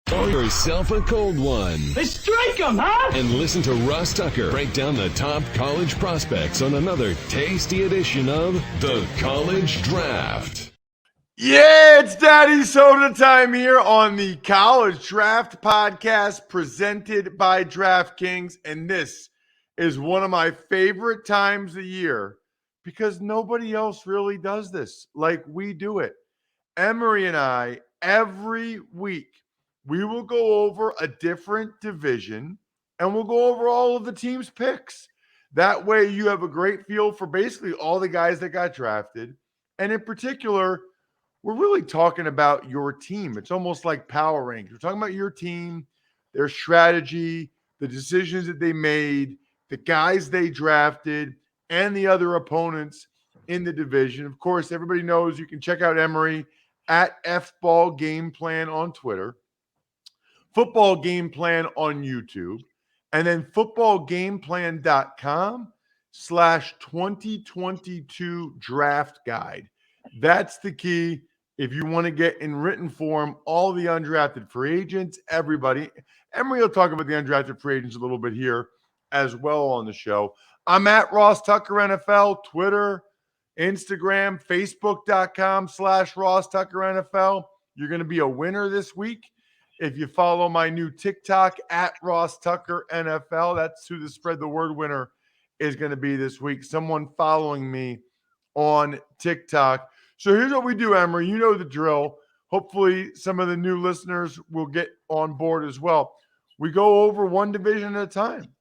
Pour yourself a cold one. Let's strike 'em, huh? And listen to Ross Tucker break down the top college prospects on another tasty edition of The College Draft. Yeah, it's Daddy Soda time here on the College Draft Podcast presented by DraftKings. And this is one of my favorite times of year because nobody else really does this like we do it. Emory and I, every week, we will go over a different division and we'll go over all of the team's picks. That way you have a great feel for basically all the guys that got drafted. And in particular, we're really talking about your team. It's almost like power rankings. We're talking about your team, their strategy, the decisions that they made, the guys they drafted, and the other opponents in the division. Of course, everybody knows you can check out Emory at FBall Game Plan on Twitter, Football Game Plan on YouTube, and then footballgameplan.com/2022 draft guide. That's the key. If you want to get in written form all the undrafted free agents, everybody. Emory will talk about the undrafted free agents a little bit here as well on the show. I'm at Ross Tucker NFL, Twitter, Instagram, Facebook.com/Ross Tucker NFL. You're going to be a winner this week if you follow my new TikTok at Ross Tucker NFL. That's who the spread the word winner is going to be this week. Someone following me on TikTok. So here's what we do, Emory. You know the drill. Hopefully some of the new listeners will get on board as well. We go over one division at a time,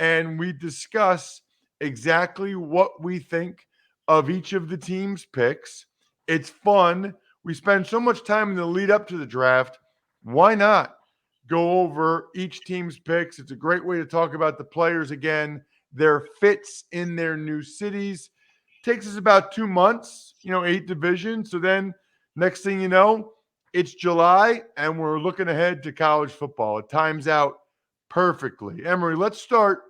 and we discuss exactly what we think of each of the team's picks. It's fun. We spend so much time in the lead up to the draft. Why not go over each team's picks? It's a great way to talk about the players again, their fits in their new cities. Takes us about 2 months, 8 divisions. So then next thing you know, it's July and we're looking ahead to college football. It times out perfectly. Emory, let's start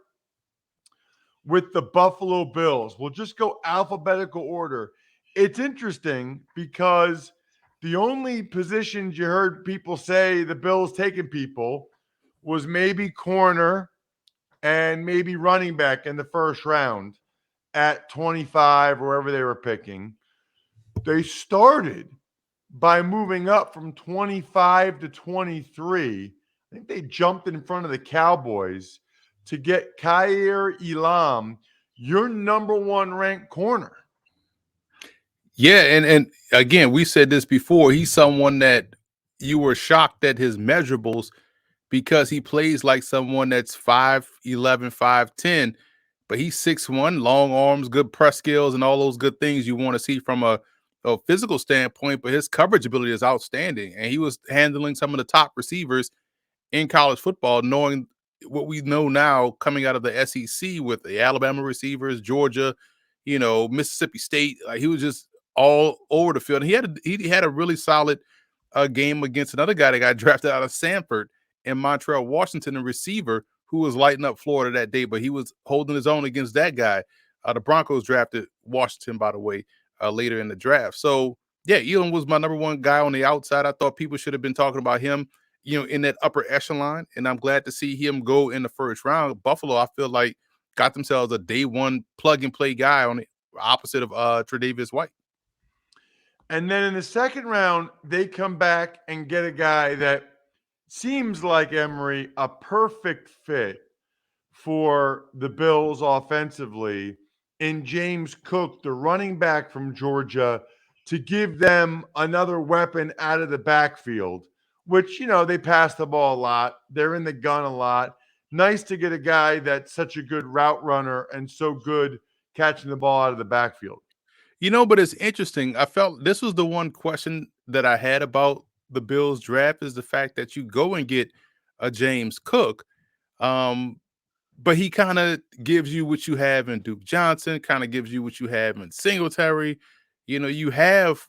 with the Buffalo Bills. We'll just go alphabetical order. It's interesting because the only positions you heard people say the Bills taking people was maybe corner and maybe running back in the first round at 25, wherever they were picking. They started by moving up from 25 to 23. I think they jumped in front of the Cowboys to get Kaiir Elam, your number one ranked corner. Yeah, and again, we said this before. He's someone that you were shocked at his measurables because he plays like someone that's 5'11", 5'10", but he's 6'1", long arms, good press skills, and all those good things you want to see from a physical standpoint. But his coverage ability is outstanding, and he was handling some of the top receivers in college football, knowing what we know now coming out of the SEC with the Alabama receivers, Georgia, Mississippi State. He was just all over the field. And he had a really solid game against another guy that got drafted out of Sanford in Montreal, Washington, a receiver who was lighting up Florida that day, but he was holding his own against that guy. The Broncos drafted Washington, by the way, later in the draft. So, yeah, Elam was my number one guy on the outside. I thought people should have been talking about him, in that upper echelon, and I'm glad to see him go in the first round. Buffalo, I feel like, got themselves a day one plug-and-play guy on the opposite of Tre'Davious White. And then in the second round, they come back and get a guy that seems like, Emory, a perfect fit for the Bills offensively in James Cook, the running back from Georgia, to give them another weapon out of the backfield, which, they pass the ball a lot. They're in the gun a lot. Nice to get a guy that's such a good route runner and so good catching the ball out of the backfield. But it's interesting. I felt this was the one question that I had about the Bills draft is the fact that you go and get a James Cook, but he kind of gives you what you have in Duke Johnson, kind of gives you what you have in Singletary. You have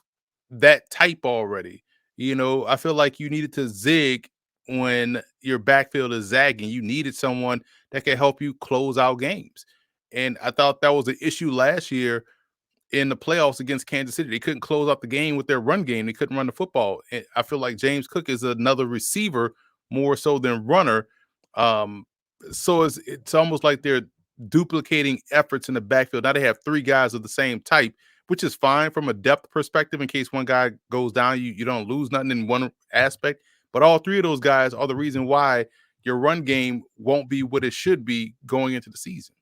that type already. I feel like you needed to zig when your backfield is zagging. You needed someone that can help you close out games. And I thought that was an issue last year in the playoffs against Kansas City. They couldn't close out the game with their run game. They couldn't run the football. And I feel like James Cook is another receiver more so than runner. So it's almost like they're duplicating efforts in the backfield. Now they have three guys of the same type, which is fine from a depth perspective. In case one guy goes down, you don't lose nothing in one aspect. But all three of those guys are the reason why your run game won't be what it should be going into the season.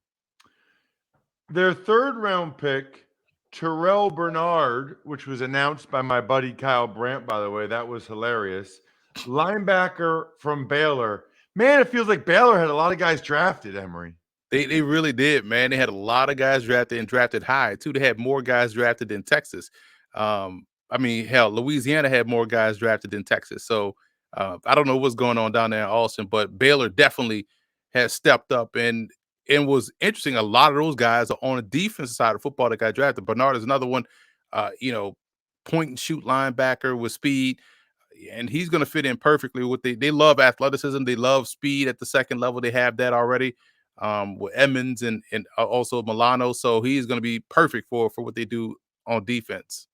Their third round pick, Terrell Bernard, which was announced by my buddy Kyle Brandt, by the way, that was hilarious. Linebacker from Baylor. Man, it feels like Baylor had a lot of guys drafted, Emory. They really did, man. They had a lot of guys drafted and drafted high too. They had more guys drafted than Texas. I mean, hell, Louisiana had more guys drafted than Texas. So I don't know what's going on down there in Austin, but Baylor definitely has stepped up and was interesting. A lot of those guys are on the defensive side of football that got drafted. Bernard is another one, point and shoot linebacker with speed. And he's going to fit in perfectly with they love athleticism. They love speed at the second level. They have that already with Emmons and also Milano. So he's going to be perfect for what they do on defense.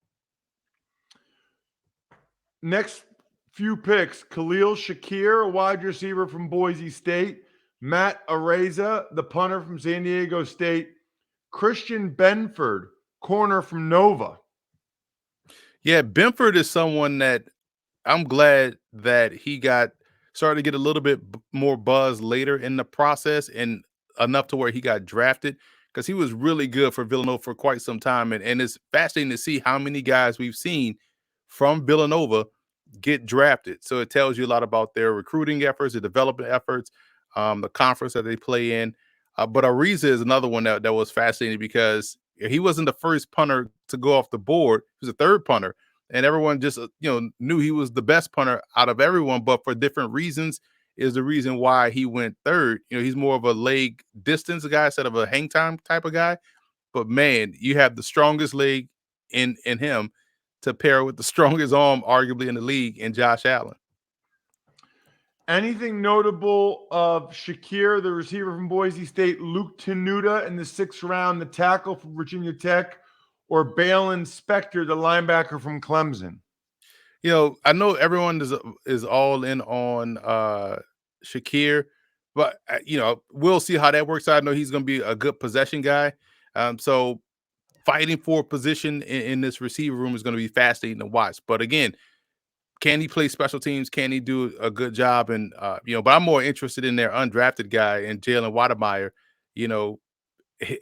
Next few picks, Khalil Shakir, a wide receiver from Boise State. Matt Araiza, the punter from San Diego State. Christian Benford, corner from Nova. Yeah, Benford is someone that I'm glad that he started to get a little bit more buzz later in the process and enough to where he got drafted because he was really good for Villanova for quite some time. And it's fascinating to see how many guys we've seen from Villanova get drafted. So it tells you a lot about their recruiting efforts, the development efforts, the conference that they play in. But Ariza is another one that was fascinating because he wasn't the first punter to go off the board. He was the third punter. And everyone just knew he was the best punter out of everyone, but for different reasons is the reason why he went third. He's more of a leg distance guy instead of a hang time type of guy. But man, you have the strongest leg in him to pair with the strongest arm, arguably in the league, in Josh Allen. Anything notable of Shakir, the receiver from Boise State, Luke Tenuta in the 6th round, the tackle from Virginia Tech, or Balin Spector, the linebacker from Clemson? I know everyone is all in on Shakir, but we'll see how that works out. I know he's going to be a good possession guy. So fighting for position in this receiver room is going to be fascinating to watch. But again, can he play special teams? Can he do a good job? And but I'm more interested in their undrafted guy and Jalen Wademeyer.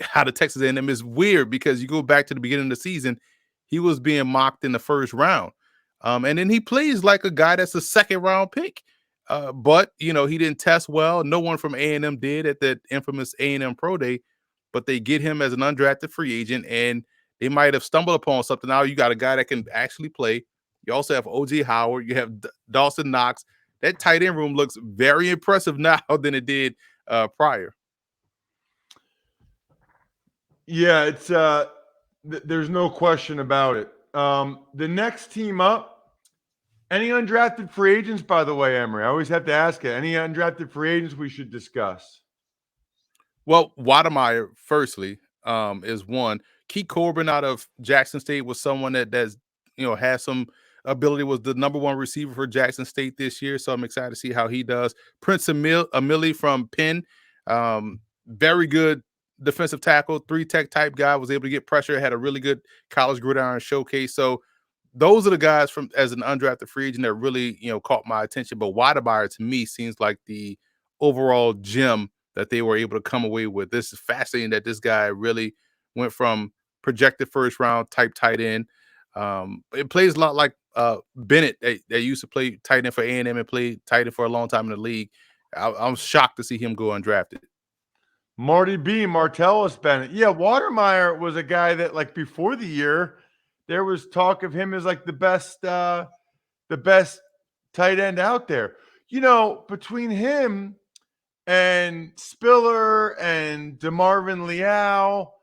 How the Texas A&M is weird because you go back to the beginning of the season, he was being mocked in the first round. And then he plays like a guy that's a second round pick. But he didn't test well. No one from A&M did at that infamous A&M Pro Day, but they get him as an undrafted free agent and they might have stumbled upon something. Now you got a guy that can actually play. You also have O.J. Howard. You have Dawson Knox. That tight end room looks very impressive now than it did prior. Yeah, it's there's no question about it. The next team up, any undrafted free agents, by the way, Emory? I always have to ask it. Any undrafted free agents we should discuss? Well, Wademeyer, firstly, is one. Keith Corbin out of Jackson State was someone that's has some ability, was the number one receiver for Jackson State this year. So I'm excited to see how he does. Prince Emili from Penn, very good defensive tackle, 3-tech type guy, was able to get pressure, had a really good college gridiron showcase. So those are the guys from as an undrafted free agent that really, caught my attention. But Wademeyer to me seems like the overall gem that they were able to come away with. This is fascinating that this guy really went from projected first round type tight end. It plays a lot like Bennett that used to play tight end for A&M and played tight end for a long time in the league. I'm shocked to see him go undrafted. Marty B, Martellus Bennett. Yeah, Wademeyer was a guy that, like, before the year, there was talk of him as like the best tight end out there. Between him and Spiller and DeMarvin Leal,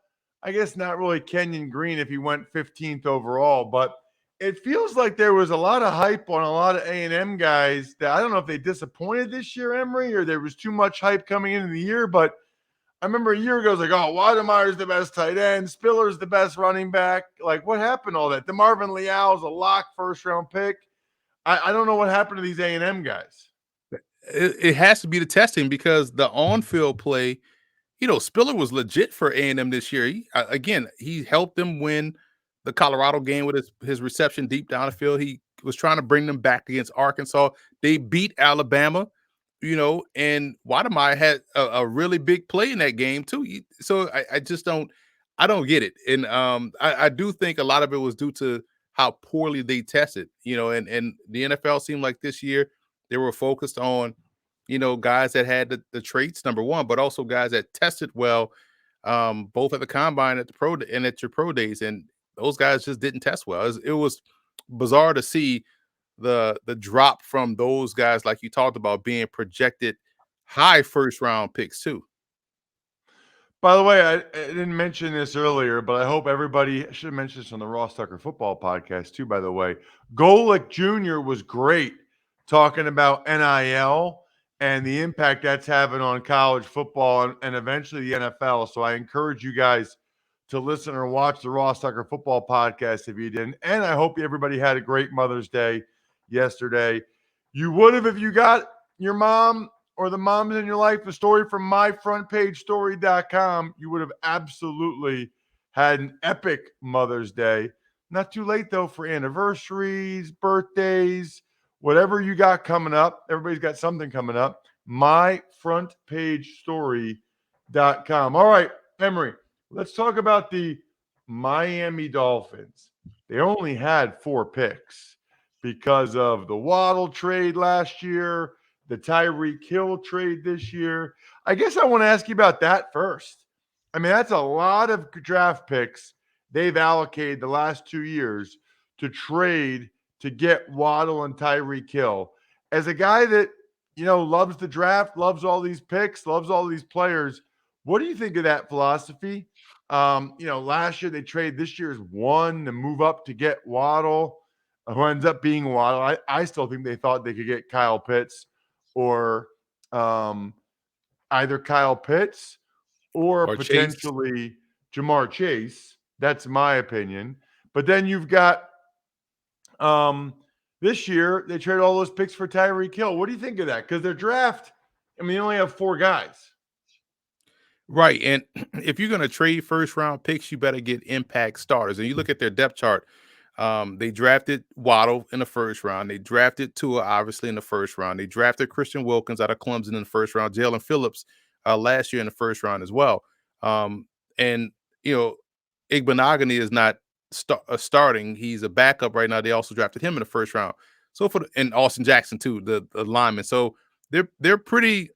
I guess not really Kenyon Green if he went 15th overall, but it feels like there was a lot of hype on a lot of A&M guys that I don't know if they disappointed this year, Emory, or there was too much hype coming into the year, but I remember a year ago, it was like, oh, Wademeyer's the best tight end. Spiller's the best running back. Like, what happened to all that? DeMarvin Leal is a lock first-round pick. I don't know what happened to these A&M guys. It has to be the testing because the on-field play, Spiller was legit for A&M this year. Again, he helped them win the Colorado game with his reception deep down the field. He was trying to bring them back against Arkansas. They beat Alabama, and Wademeyer had a really big play in that game too. So I just I don't get it. And I do think a lot of it was due to how poorly they tested, and the NFL seemed like this year they were focused on guys that had the traits, number one, but also guys that tested well, both at the combine, at the pro, and at your pro days. And those guys just didn't test well. It was bizarre to see the drop from those guys, like you talked about, being projected high first round picks too. By the way, I didn't mention this earlier, but I hope everybody should have mentioned this on the Ross Tucker Football Podcast too. By the way, Golick Jr. was great talking about NIL and the impact that's having on college football and eventually the NFL. So I encourage you guys to listen or watch the Ross Tucker Football Podcast if you didn't. And I hope everybody had a great Mother's Day yesterday. You would have if you got your mom or the moms in your life a story from myfrontpagestory.com. You would have absolutely had an epic Mother's Day. Not too late, though, for anniversaries, birthdays, whatever you got coming up. Everybody's got something coming up. myfrontpagestory.com. All right, Emory, let's talk about the Miami Dolphins. They only had 4 picks because of the Waddle trade last year, the Tyreek Hill trade this year. I guess I want to ask you about that first. I mean, that's a lot of draft picks they've allocated the last 2 years to trade to get Waddle and Tyreek Hill. As a guy that, loves the draft, loves all these picks, loves all these players, what do you think of that philosophy? Last year they traded, this year's 1 to move up to get Waddle, who ends up being Waddle. I still think they thought they could get Kyle Pitts or either Kyle Pitts or potentially Chase. Jamar Chase. That's my opinion. But then you've got this year, they traded all those picks for Tyreek Hill. What do you think of that? Because their draft, they only have 4 guys. Right. And if you're going to trade first round picks, you better get impact starters. And you look at their depth chart. They drafted Waddle in the first round. They drafted Tua, obviously, in the first round. They drafted Christian Wilkins out of Clemson in the first round. Jalen Phillips last year in the first round as well. And Igbenogany is not starting. He's a backup right now. They also drafted him in the first round. So and Austin Jackson too, the lineman. So they're pretty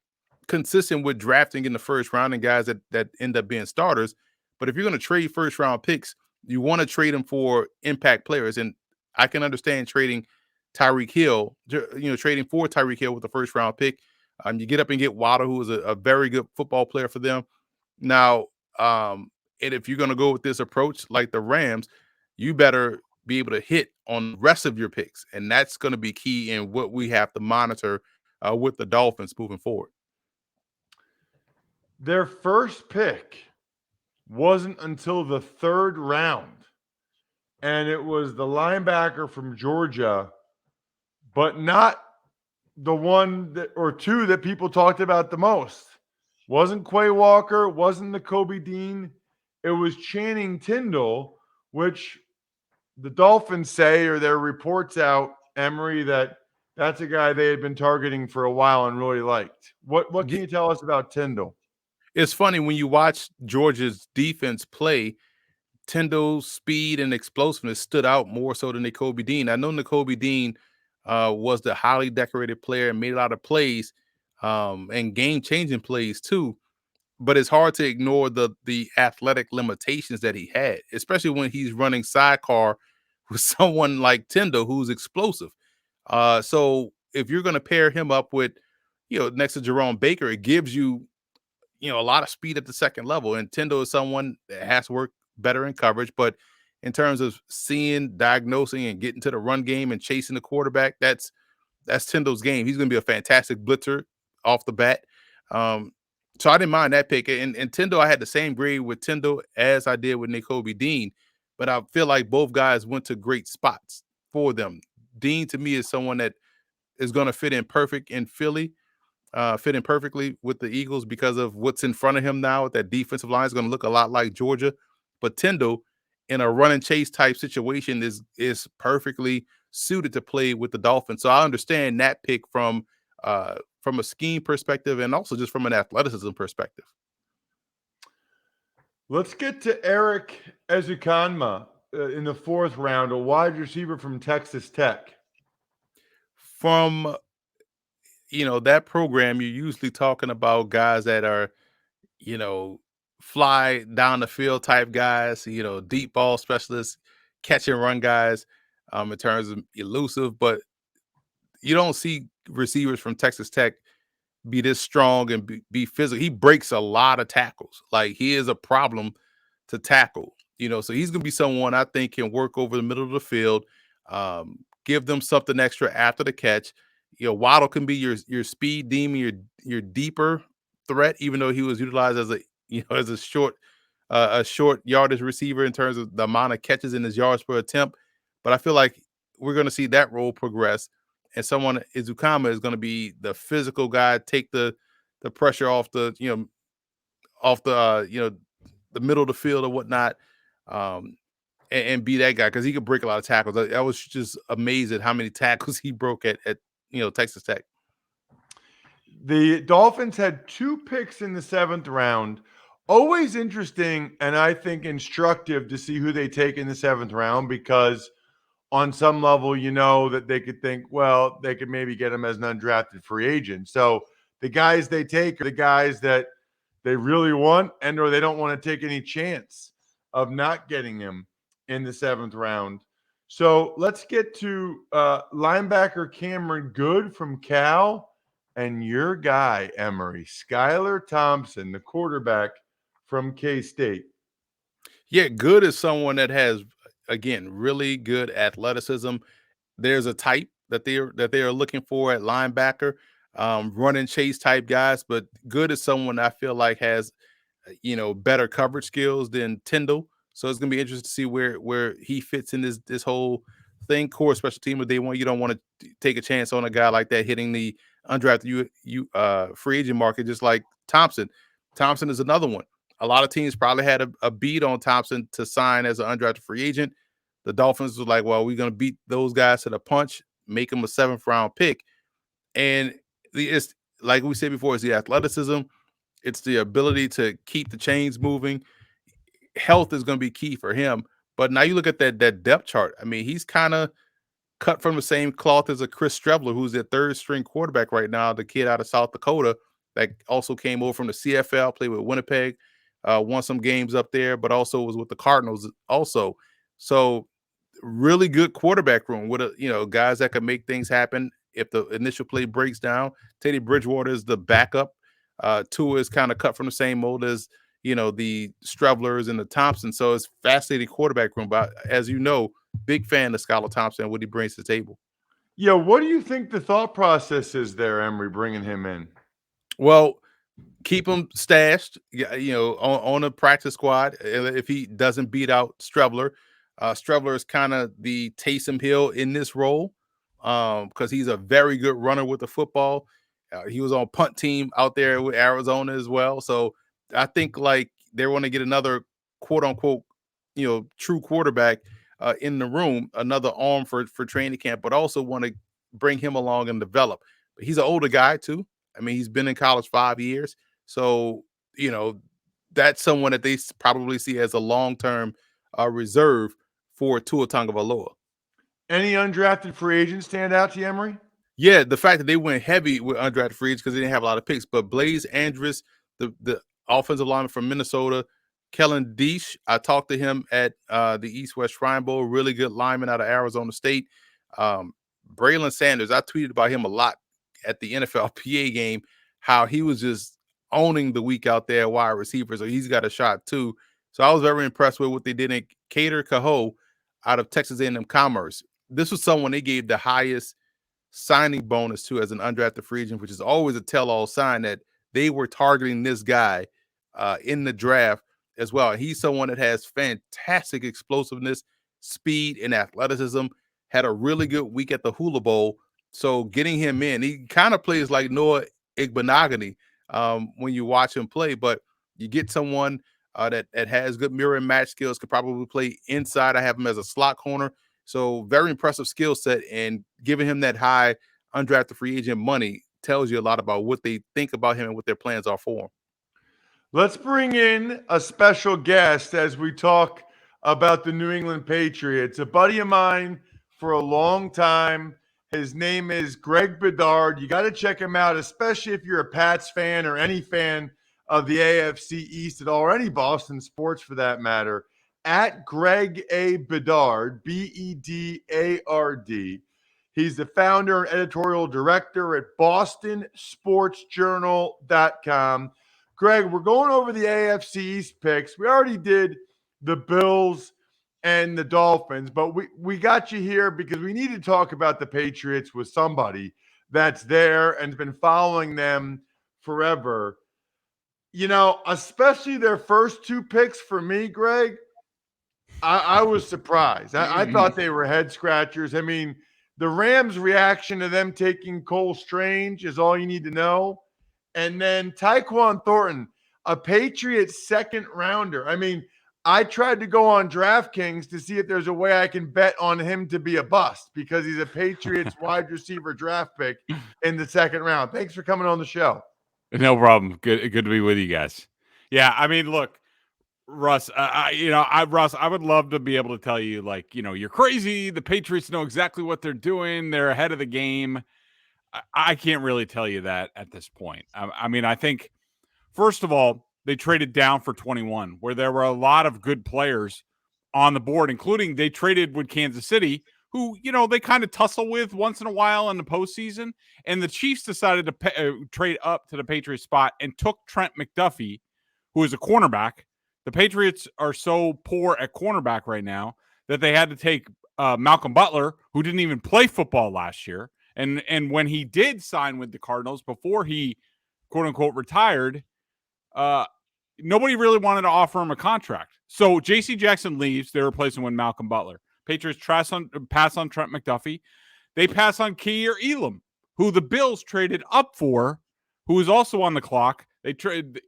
consistent with drafting in the first round and guys that end up being starters. But if you're going to trade first round picks, you want to trade them for impact players. And I can understand trading Tyreek Hill, trading for Tyreek Hill with the first round pick. You get up and get Waddle, who is a very good football player for them. Now, and if you're going to go with this approach like the Rams, you better be able to hit on the rest of your picks. And that's going to be key in what we have to monitor with the Dolphins moving forward. Their first pick wasn't until the 3rd round. And it was the linebacker from Georgia, but not the one or 2 that people talked about the most. Wasn't Quay Walker, wasn't the Kobe Dean. It was Channing Tindall, which the Dolphins say, or their reports out, Emory, that's a guy they had been targeting for a while and really liked. What can you tell us about Tindall? It's funny when you watch Georgia's defense play, Tindall's speed and explosiveness stood out more so than Nakobe Dean. I know Nakobe Dean was the highly decorated player and made a lot of plays and game-changing plays too. But it's hard to ignore the athletic limitations that he had, especially when he's running sidecar with someone like Tindall who's explosive. So if you're going to pair him up with, next to Jerome Baker, it gives you, a lot of speed at the second level. And Tindall is someone that has to work better in coverage, but in terms of seeing, diagnosing, and getting to the run game and chasing the quarterback, that's Tindall's game. He's going to be a fantastic blitzer off the bat. So I didn't mind that pick. And Tindall, I had the same grade with Tindall as I did with Nakobe Dean, but I feel like both guys went to great spots for them. Dean, to me, is someone that is going to fit in perfect in Philly. fitting perfectly with the Eagles because of what's in front of him now. That defensive line is going to look a lot like Georgia, but Tyndall in a run and chase type situation is perfectly suited to play with the Dolphins. So I understand that pick from a scheme perspective and also just from an athleticism perspective. Let's get to Eric Ezukanma in the 4th round, a wide receiver from Texas Tech. From that program, you're usually talking about guys that are, fly down the field type guys, deep ball specialists, catch and run guys, in terms of elusive, but you don't see receivers from Texas Tech be this strong and be physical. He breaks a lot of tackles. Like, he is a problem to tackle, so he's going to be someone I think can work over the middle of the field, give them something extra after the catch. Waddle can be your speed demon, your deeper threat, even though he was utilized as as a short yardage receiver in terms of the amount of catches in his yards per attempt. But I feel like we're going to see that role progress, and someone Izukama is going to be the physical guy, take the pressure off the the middle of the field or whatnot, and be that guy because he could break a lot of tackles. I was just amazed at how many tackles he broke at Texas Tech. The Dolphins had 2 picks in the 7th round. Always interesting and I think instructive to see who they take in the 7th round because on some level, that they could think, well, they could maybe get him as an undrafted free agent. So the guys they take are the guys that they really want and or they don't want to take any chance of not getting him in the 7th round. So let's get to linebacker Cameron Good from Cal and your guy, Emory, Skylar Thompson, the quarterback from K-State. Yeah, Good is someone that has, again, really good athleticism. There's a type that they are looking for at linebacker, run and chase type guys. But Good is someone I feel like has, better coverage skills than Tyndall. So it's gonna be interesting to see where he fits in this whole thing. Core special team of day one. You don't want to take a chance on a guy like that hitting the undrafted free agent market, just like Thompson. Thompson is another one. A lot of teams probably had a beat on Thompson to sign as an undrafted free agent. The Dolphins were like, well, we're going to beat those guys to the punch, make them a 7th round pick. And it's like we said before, it's the athleticism. It's the ability to keep the chains moving. Health is going to be key for him. But now you look at that depth chart. I mean, he's kind of cut from the same cloth as a Chris Streveler, who's their 3rd string quarterback right now, the kid out of South Dakota that also came over from the CFL, played with Winnipeg, won some games up there, but also was with the Cardinals also. So really good quarterback room with guys that can make things happen if the initial play breaks down. Teddy Bridgewater is the backup. Tua is kind of cut from the same mold as the Strevelers and the Thompson. So it's fascinating quarterback room. But as you know, big fan of Skylar Thompson and what he brings to the table. Yeah, what do you think the thought process is there, Emory, bringing him in? Well, keep him stashed, on a practice squad if he doesn't beat out Streveler. Streveler is kind of the Taysom Hill in this role because he's a very good runner with the football. He was on punt team out there with Arizona as well. So I think like they want to get another quote unquote, true quarterback in the room, another arm for training camp, but also want to bring him along and develop. But he's an older guy too. I mean, he's been in college 5 years. So, that's someone that they probably see as a long-term reserve for Tua Tagovailoa. Any undrafted free agents stand out to you, Emory? Yeah, the fact that they went heavy with undrafted free agents because they didn't have a lot of picks. But Blaze Andrews, the offensive lineman from Minnesota, Kellen Deesh, I talked to him at the East-West Shrine Bowl, really good lineman out of Arizona State. Braylon Sanders, I tweeted about him a lot at the NFLPA game, how he was just owning the week out there wide receiver. So he's got a shot too. So I was very impressed with what they did in Cater Cahoe out of Texas A&M Commerce. This was someone they gave the highest signing bonus to as an undrafted free agent, which is always a tell-all sign that they were targeting this guy in the draft as well. He's someone that has fantastic explosiveness, speed, and athleticism. Had a really good week at the Hula Bowl. So getting him in, he kind of plays like Noah ignominy when you watch him play. But you get someone that has good mirror and match skills, could probably play inside. I have him as a slot corner. So very impressive skill set, and giving him that high undrafted free agent money tells you a lot about what they think about him and what their plans are for him. Let's bring in a special guest as we talk about the New England Patriots. A buddy of mine for a long time. His name is Greg Bedard. You got to check him out, especially if you're a Pats fan or any fan of the AFC East at all, or any Boston sports for that matter. At Greg A. Bedard, Bedard. He's the founder and editorial director at BostonSportsJournal.com. Greg, we're going over the AFC East picks. We already did the Bills and the Dolphins, but we got you here because we need to talk about the Patriots with somebody that's there and has been following them forever. You know, especially their first two picks for me, Greg, I was surprised. I thought they were head scratchers. I mean, the Rams' reaction to them taking Cole Strange is all you need to know. And then Tyquan Thornton, a Patriots second rounder. I mean, I tried to go on DraftKings to see if there's a way I can bet on him to be a bust because he's a Patriots wide receiver draft pick in the second round. Thanks for coming on the show. No problem. Good to be with you guys. Yeah, I mean, look, Russ, Russ, I would love to be able to tell you, like, you're crazy. The Patriots know exactly what they're doing. They're ahead of the game. I can't really tell you that at this point. I mean, I think, first of all, they traded down for 21, where there were a lot of good players on the board, including they traded with Kansas City, who, they kind of tussle with once in a while in the postseason. And the Chiefs decided to trade up to the Patriots spot and took Trent McDuffie, who is a cornerback. The Patriots are so poor at cornerback right now that they had to take Malcolm Butler, who didn't even play football last year. And when he did sign with the Cardinals before he, quote unquote, retired, nobody really wanted to offer him a contract. So J.C. Jackson leaves. They replace him with Malcolm Butler. Patriots pass on Trent McDuffie. They pass on Kaiir Elam, who the Bills traded up for, who is also on the clock. They trade,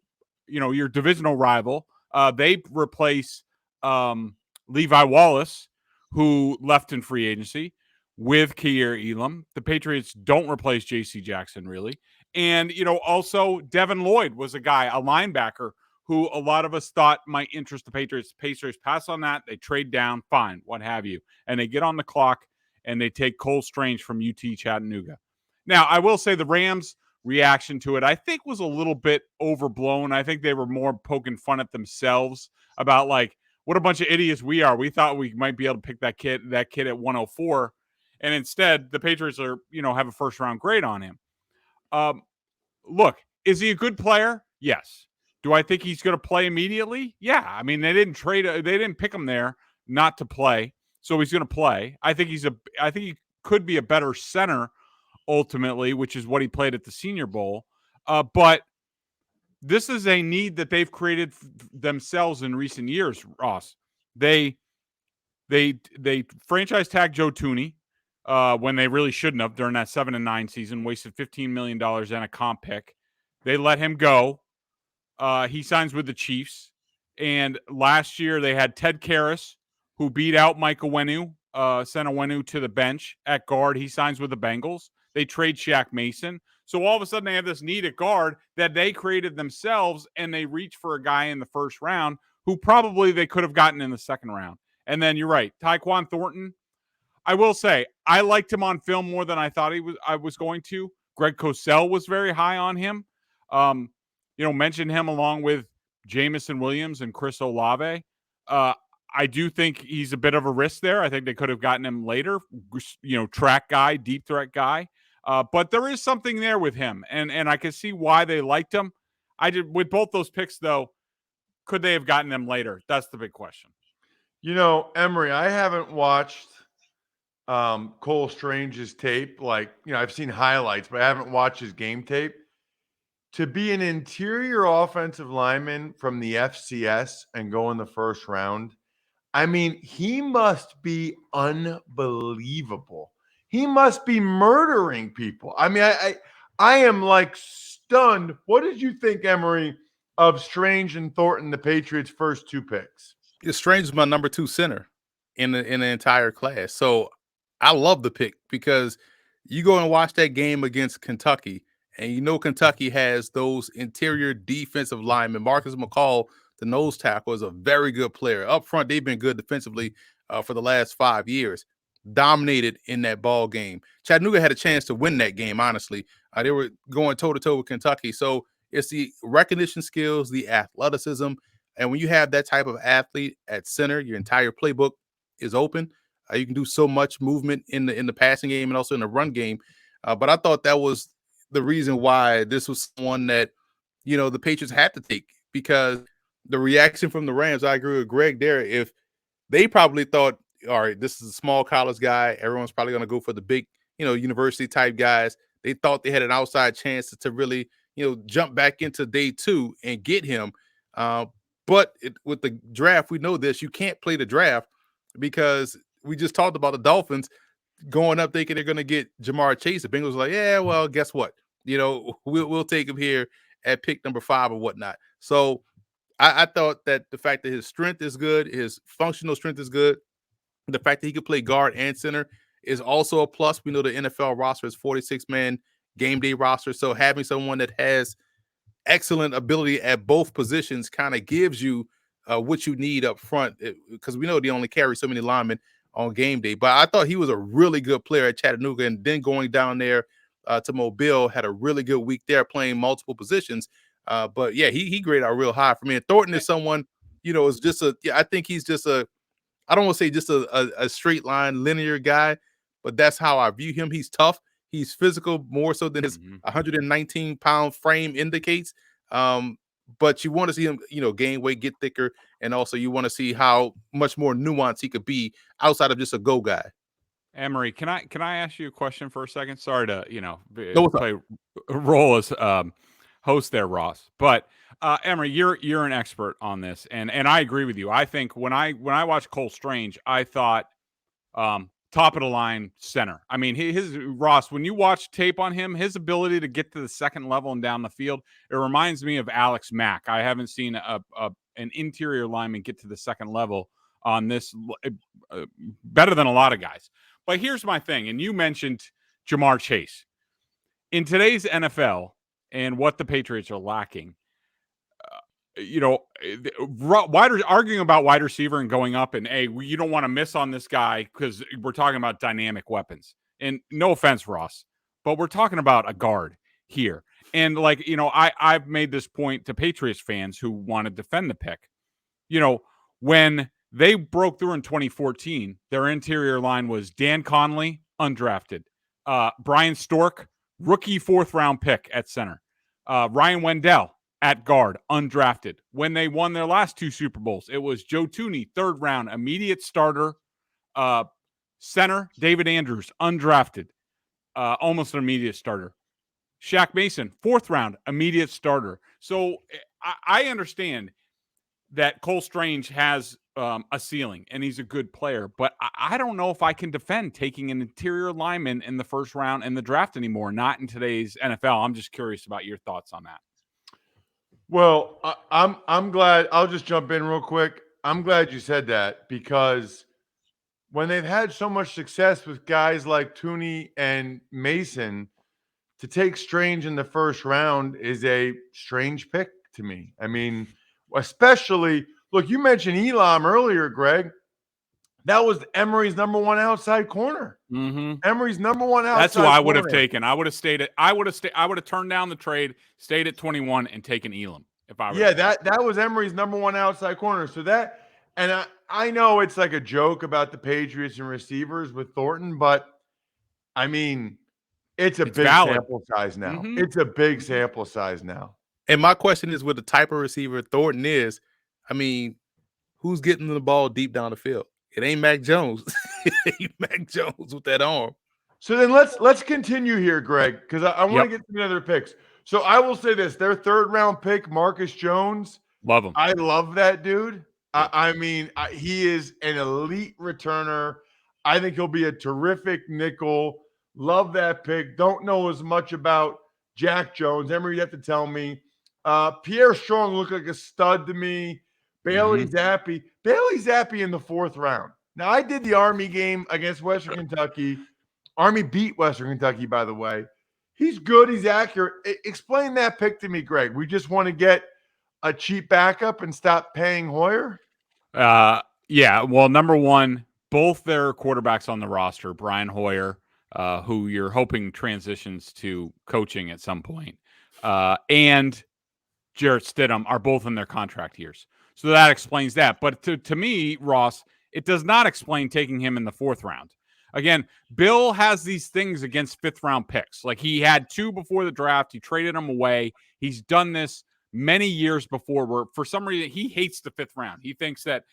your divisional rival. They replace Levi Wallace, who left in free agency, with Kaiir Elam. The Patriots don't replace J.C. Jackson, really. And, also Devin Lloyd was a guy, a linebacker, who a lot of us thought might interest the Patriots. Pacers pass on that. They trade down, fine, what have you. And they get on the clock, and they take Cole Strange from UT Chattanooga. Now, I will say the Rams' reaction to it, I think, was a little bit overblown. I think they were more poking fun at themselves about, like, what a bunch of idiots we are. We thought we might be able to pick that kid at 104. And instead, the Patriots are, have a first-round grade on him. Look, is he a good player? Yes. Do I think he's going to play immediately? Yeah. I mean, they didn't pick him there not to play, so he's going to play. I think he could be a better center ultimately, which is what he played at the Senior Bowl. But this is a need that they've created themselves in recent years, Ross. They franchise tagged Joe Thuney when they really shouldn't have during that 7-9 season, wasted $15 million and a comp pick. They let him go. He signs with the Chiefs. And last year they had Ted Karras, who beat out Mike Onwenu, sent Onwenu to the bench at guard. He signs with the Bengals. They trade Shaq Mason. So all of a sudden they have this need at guard that they created themselves, and they reach for a guy in the first round who probably they could have gotten in the second round. And then you're right, Tyquan Thornton. I will say I liked him on film more than I thought I was going to. Greg Cosell was very high on him. Mentioned him along with Jamison Williams and Chris Olave. I do think he's a bit of a risk there. I think they could have gotten him later, track guy, deep threat guy. But there is something there with him, and I can see why they liked him. With both those picks, though, could they have gotten them later? That's the big question. Emory, I haven't watched Cole Strange's tape. I've seen highlights, but I haven't watched his game tape. To be an interior offensive lineman from the FCS and go in the first round, I mean, he must be unbelievable. He must be murdering people. I mean, I am stunned. What did you think, Emory, of Strange and Thornton, the Patriots' first 2 picks? Strange is my number 2 center in the entire class. So I love the pick because you go and watch that game against Kentucky, and you know Kentucky has those interior defensive linemen. Marcus McCall, the nose tackle, is a very good player. Up front, they've been good defensively for the last 5 years. Dominated in that ball game. Chattanooga had a chance to win that game, honestly. They were going toe-to-toe with Kentucky. So it's the recognition skills, the athleticism, and when you have that type of athlete at center, your entire playbook is open. You can do so much movement in the passing game and also in the run game. But I thought that was the reason why this was one that, the Patriots had to take, because the reaction from the Rams, I agree with Greg there. If they probably thought, all right, this is a small college guy, everyone's probably going to go for the big, university type guys. They thought they had an outside chance to really, jump back into day 2 and get him. But with the draft, we know this. You can't play the draft because we just talked about the Dolphins going up thinking they're going to get Jamar Chase. The Bengals are like, yeah, well, guess what? We'll take him here at pick number 5 or whatnot. So I thought that the fact that his strength is good, his functional strength is good, the fact that he could play guard and center is also a plus. We know the NFL roster is 46-man game day roster. So having someone that has excellent ability at both positions kind of gives you what you need up front, because we know they only carry so many linemen on game day. But I thought he was a really good player at Chattanooga, and then going down there to Mobile, had a really good week there playing multiple positions. But yeah, he graded out real high for me. And Thornton is someone, is just I think he's just I don't want to say just a straight line linear guy, but that's how I view him. He's tough. He's physical more so than his 119-pound frame indicates. But you want to see him, gain weight, get thicker, and also you want to see how much more nuanced he could be outside of just a go guy. Emory, can I ask you a question for a second? Sorry to play a role as host there, Ross. But Emory, you're an expert on this, and I agree with you. I think when I watched Cole Strange, I thought top of the line center. I mean, Ross, when you watch tape on him, his ability to get to the second level and down the field, it reminds me of Alex Mack. I haven't seen an interior lineman get to the second level on this better than a lot of guys. But here's my thing, and you mentioned Jamar Chase. In today's NFL and what the Patriots are lacking, arguing about wide receiver and going up and, hey, you don't want to miss on this guy because we're talking about dynamic weapons. And no offense, Ross, but we're talking about a guard here. And I've made this point to Patriots fans who want to defend the pick. When they broke through in 2014, their interior line was Dan Conley, undrafted. Brian Stork, rookie 4th-round pick at center. Ryan Wendell at guard, undrafted. When they won their last 2 Super Bowls, it was Joe Tooney, 3rd round, immediate starter. Center, David Andrews, undrafted, almost an immediate starter. Shaq Mason, 4th round, immediate starter. So I understand that Cole Strange has a ceiling and he's a good player, but I don't know if I can defend taking an interior lineman in the 1st round in the draft anymore, not in today's NFL. I'm just curious about your thoughts on that. Well, I'm glad. I'll just jump in real quick. I'm glad you said that, because when they've had so much success with guys like Tooney and Mason, to take Strange in the 1st round is a strange pick to me. I mean, especially, look, you mentioned Elam earlier, Greg. That was Emory's number 1 outside corner. Emory's number 1 outside corner. That's who I would have taken. I would have turned down the trade, stayed at 21, and taken Elam if I were. Yeah, that was Emory's number 1 outside corner. So that, and I know it's like a joke about the Patriots and receivers with Thornton, but I mean, it's big valid. sample size now. It's a big sample size now. And my question is, with the type of receiver Thornton is, I mean, who's getting the ball deep down the field? It ain't Mac Jones. It ain't Mac Jones with that arm. So then let's continue here, Greg, because I want to get to the other picks. So I will say this: their 3rd round pick, Marcus Jones. Love him. I love that dude. I mean, he is an elite returner. I think he'll be a terrific nickel. Love that pick. Don't know as much about Jack Jones. Emory, you have to tell me. Pierre Strong looked like a stud to me. Bailey Zappi. Bailey Zappi in the 4th round. Now, I did the Army game against Western Kentucky. Army beat Western Kentucky, by the way. He's good. He's accurate. Explain that pick to me, Greg. We just want to get a cheap backup and stop paying Hoyer? Yeah. Well, number one, both their quarterbacks on the roster, Brian Hoyer, who you're hoping transitions to coaching at some point, and Jarrett Stidham are both in their contract years. So that explains that. But to me, Ross, it does not explain taking him in the 4th round. Again, Bill has these things against 5th round picks. Like he had 2 before the draft. He traded them away. He's done this many years before where for some reason he hates the 5th round. He thinks that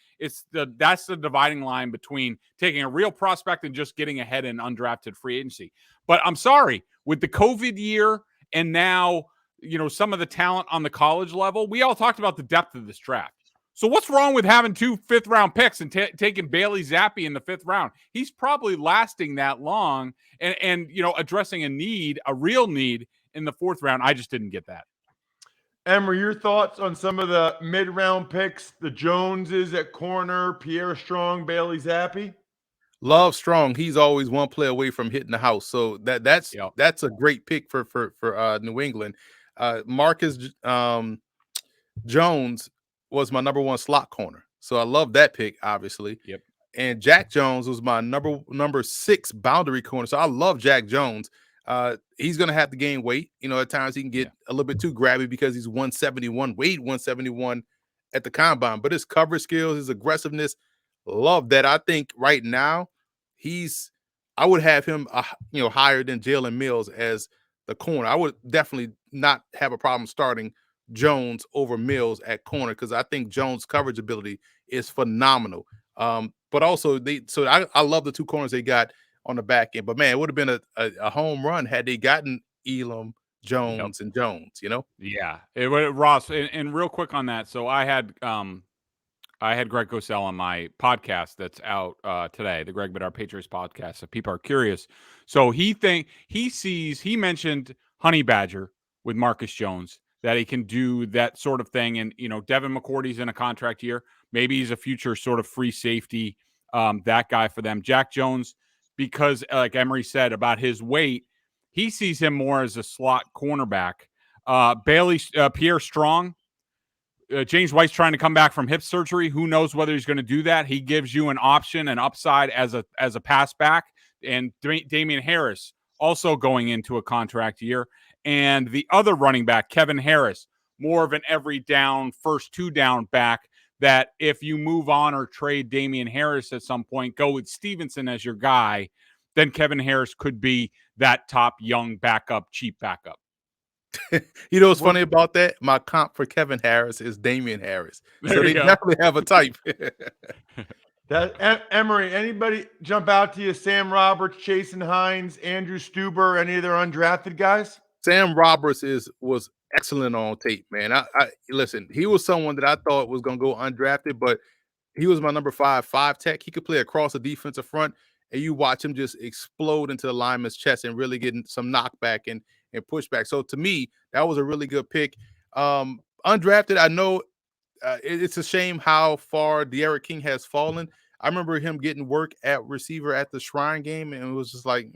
that's the dividing line between taking a real prospect and just getting ahead in undrafted free agency. But I'm sorry, with the COVID year and now, some of the talent on the college level, we all talked about the depth of this draft. So what's wrong with having 2 5th-round picks and taking Bailey Zappi in the 5th round? He's probably lasting that long and addressing a real need in the 4th round. I just didn't get that. Emory, your thoughts on some of the mid-round picks, the Joneses at corner, Pierre Strong, Bailey Zappi? Love Strong. He's always one play away from hitting the house. So that's a great pick for New England. Marcus Jones was my number 1 slot corner. So I love that pick, obviously. Yep. And Jack Jones was my number 6 boundary corner. So I love Jack Jones. He's going to have to gain weight. At times he can get a little bit too grabby because he's 171, weighed 171 at the combine. But his coverage skills, his aggressiveness, love that. I think right now I would have him, higher than Jalen Mills as the corner. I would definitely not have a problem starting Jones over Mills at corner because I think Jones' coverage ability is phenomenal. But also I love the 2 corners they got on the back end. But man, it would have been a home run had they gotten Elam, Jones, and Jones. Yeah, Ross. And real quick on that. So I had Greg Cosell on my podcast that's out today, the Greg Bedard Patriots podcast. If people are curious, so he mentioned Honey Badger with Marcus Jones, that he can do that sort of thing. And, Devin McCourty's in a contract year. Maybe he's a future sort of free safety, that guy for them. Jack Jones, because like Emory said about his weight, he sees him more as a slot cornerback. Pierre Strong, James White's trying to come back from hip surgery. Who knows whether he's going to do that? He gives you an option, an upside as a pass back. And Damian Harris also going into a contract year. And the other running back, Kevin Harris, more of an every down, first 2 down back, that if you move on or trade Damian Harris at some point, go with Stevenson as your guy, then Kevin Harris could be that top young backup, cheap backup. What's funny about that? My comp for Kevin Harris is Damian Harris. So they definitely have a type. Emory, anybody jump out to you? Sam Roberts, Jason Hines, Andrew Stuber, any of their undrafted guys? Sam Roberts was excellent on tape, man. I listen, he was someone that I thought was going to go undrafted, but he was my number 5 tech. He could play across the defensive front, and you watch him just explode into the lineman's chest and really getting some knockback and pushback. So to me, that was a really good pick. Undrafted, I know it's a shame how far De'Aaron King has fallen. I remember him getting work at receiver at the Shrine game, and it was just like,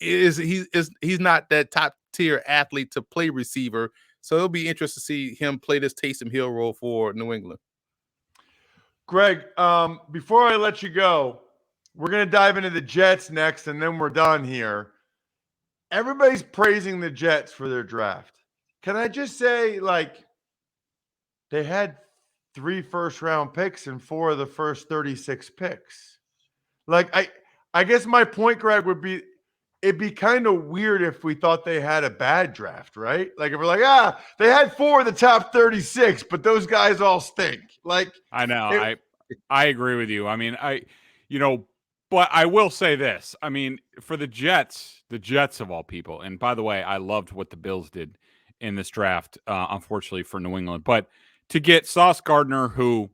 he's not that top tier athlete to play receiver. So it'll be interesting to see him play this Taysom Hill role for New England. Greg, before I let you go, we're going to dive into the Jets next, and then we're done here. Everybody's praising the Jets for their draft. Can I just say, they had 3 first-round picks and 4 of the first 36 picks. I guess my point, Greg, would be it'd be kind of weird if we thought they had a bad draft, right? Like if we're like, they had 4 of the top 36, but those guys all stink. I know. I agree with you. I mean, but I will say this. I mean, for the Jets of all people, and by the way, I loved what the Bills did in this draft, unfortunately for New England. But to get Sauce Gardner, who,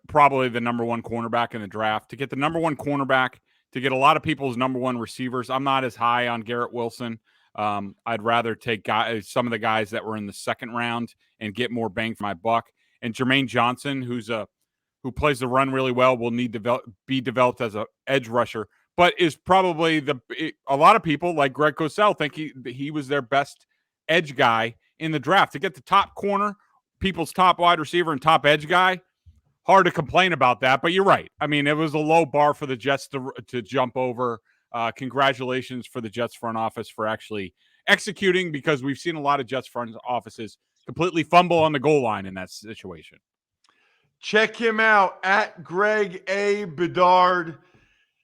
probably the number 1 cornerback in the draft, to get the number 1 cornerback, to get a lot of people's number 1 receivers. I'm not as high on Garrett Wilson. I'd rather take some of the guys that were in the second round and get more bang for my buck. And Jermaine Johnson, who plays the run really well, will need to be developed as an edge rusher, but is probably a lot of people like Greg Cosell think he was their best edge guy in the draft. To get the top corner, people's top wide receiver and top edge guy, hard to complain about that. But you're right. I mean, it was a low bar for the Jets to jump over. Congratulations for the Jets front office for actually executing, because we've seen a lot of Jets front offices completely fumble on the goal line in that situation. Check him out at Greg A. Bedard,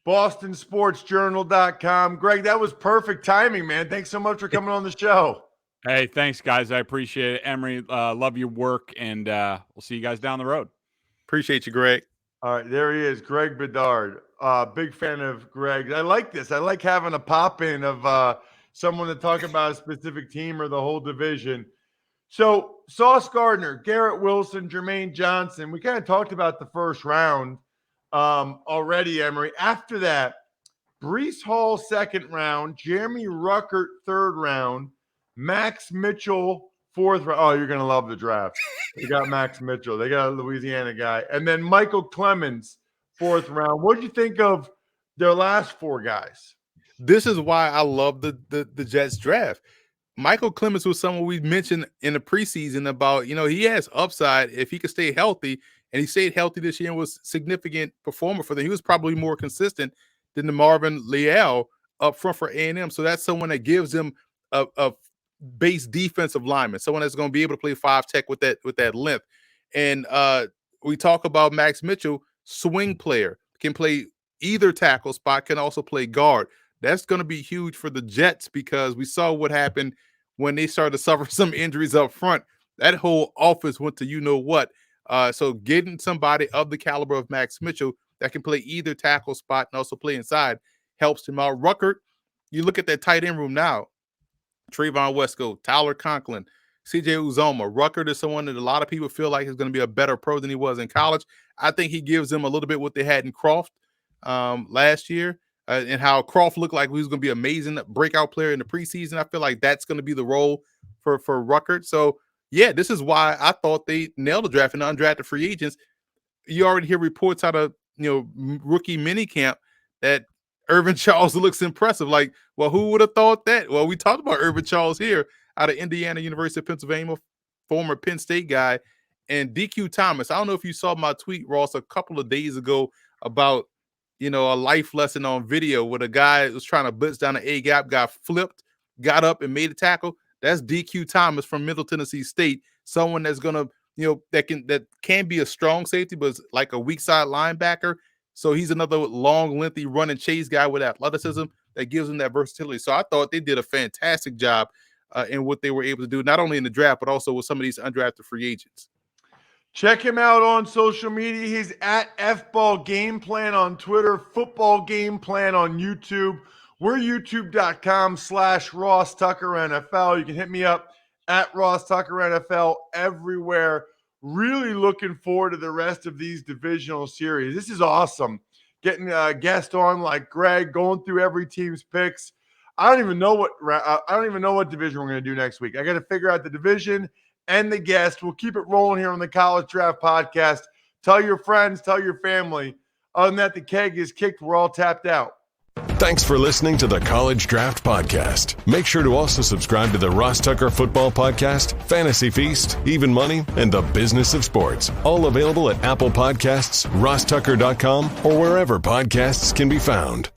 BostonSportsJournal.com. Greg, that was perfect timing, man. Thanks so much for coming on the show. Hey, thanks, guys. I appreciate it. Emery, love your work, and we'll see you guys down the road. Appreciate you, Greg. All right, there he is, Greg Bedard. Big fan of Greg. I like this. I like having a pop-in of someone to talk about a specific team or the whole division. So Sauce Gardner, Garrett Wilson, Jermaine Johnson, we kind of talked about the first round already, Emery. After that, Breece Hall, second round, Jeremy Ruckert, third round, Max Mitchell, fourth round. Oh, you're going to love the draft. They got Max Mitchell. They got a Louisiana guy. And then Michael Clemens, fourth round. What did you think of their last four guys? This is why I love the Jets draft. Michael Clemens was someone we mentioned in the preseason about, he has upside if he could stay healthy, and he stayed healthy this year and was a significant performer for them. He was probably more consistent than the Marvin Leal up front for A&M. So that's someone that gives them a base defensive lineman, someone that's going to be able to play 5-tech with that length. And we talk about Max Mitchell, swing player, can play either tackle spot, can also play guard. That's going to be huge for the Jets, because we saw what happened when they started to suffer some injuries up front. That whole offense went to what. So getting somebody of the caliber of Max Mitchell that can play either tackle spot and also play inside helps him out. Ruckert, you look at that tight end room now. Trayvon Wesco, Tyler Conklin, CJ Uzoma. Ruckert is someone that a lot of people feel like is going to be a better pro than he was in college. I think he gives them a little bit what they had in Croft last year. And how Croft looked like he was going to be an amazing breakout player in the preseason. I feel like that's going to be the role for Ruckert. So, yeah, this is why I thought they nailed the draft and undrafted free agents. You already hear reports out of, rookie minicamp that Irvin Charles looks impressive. Like, well, who would have thought that? Well, we talked about Irvin Charles here out of Indiana, University of Pennsylvania, former Penn State guy, and DQ Thomas. I don't know if you saw my tweet, Ross, a couple of days ago about, a life lesson on video where the guy was trying to blitz down the A-gap, got flipped, got up and made a tackle. That's DQ Thomas from Middle Tennessee State, someone that's going to, that can be a strong safety, but like a weak side linebacker. So he's another long, lengthy run and chase guy with athleticism that gives him that versatility. So I thought they did a fantastic job in what they were able to do, not only in the draft, but also with some of these undrafted free agents. Check him out on social media. He's at FBall Game Plan on Twitter, Football Game Plan on YouTube. We're youtube.com/Ross Tucker NFL. You can hit me up at Ross Tucker NFL everywhere. Really looking forward to the rest of these divisional series. This is awesome. Getting a guest on like Greg, going through every team's picks. I don't even know what division we're going to do next week. I got to figure out the division and the guest. We'll keep it rolling here on the College Draft Podcast. Tell your friends, tell your family. Other than that, the keg is kicked. We're all tapped out. Thanks for listening to the College Draft Podcast. Make sure to also subscribe to the Ross Tucker Football Podcast, Fantasy Feast, Even Money, and The Business of Sports. All available at Apple Podcasts, rosstucker.com, or wherever podcasts can be found.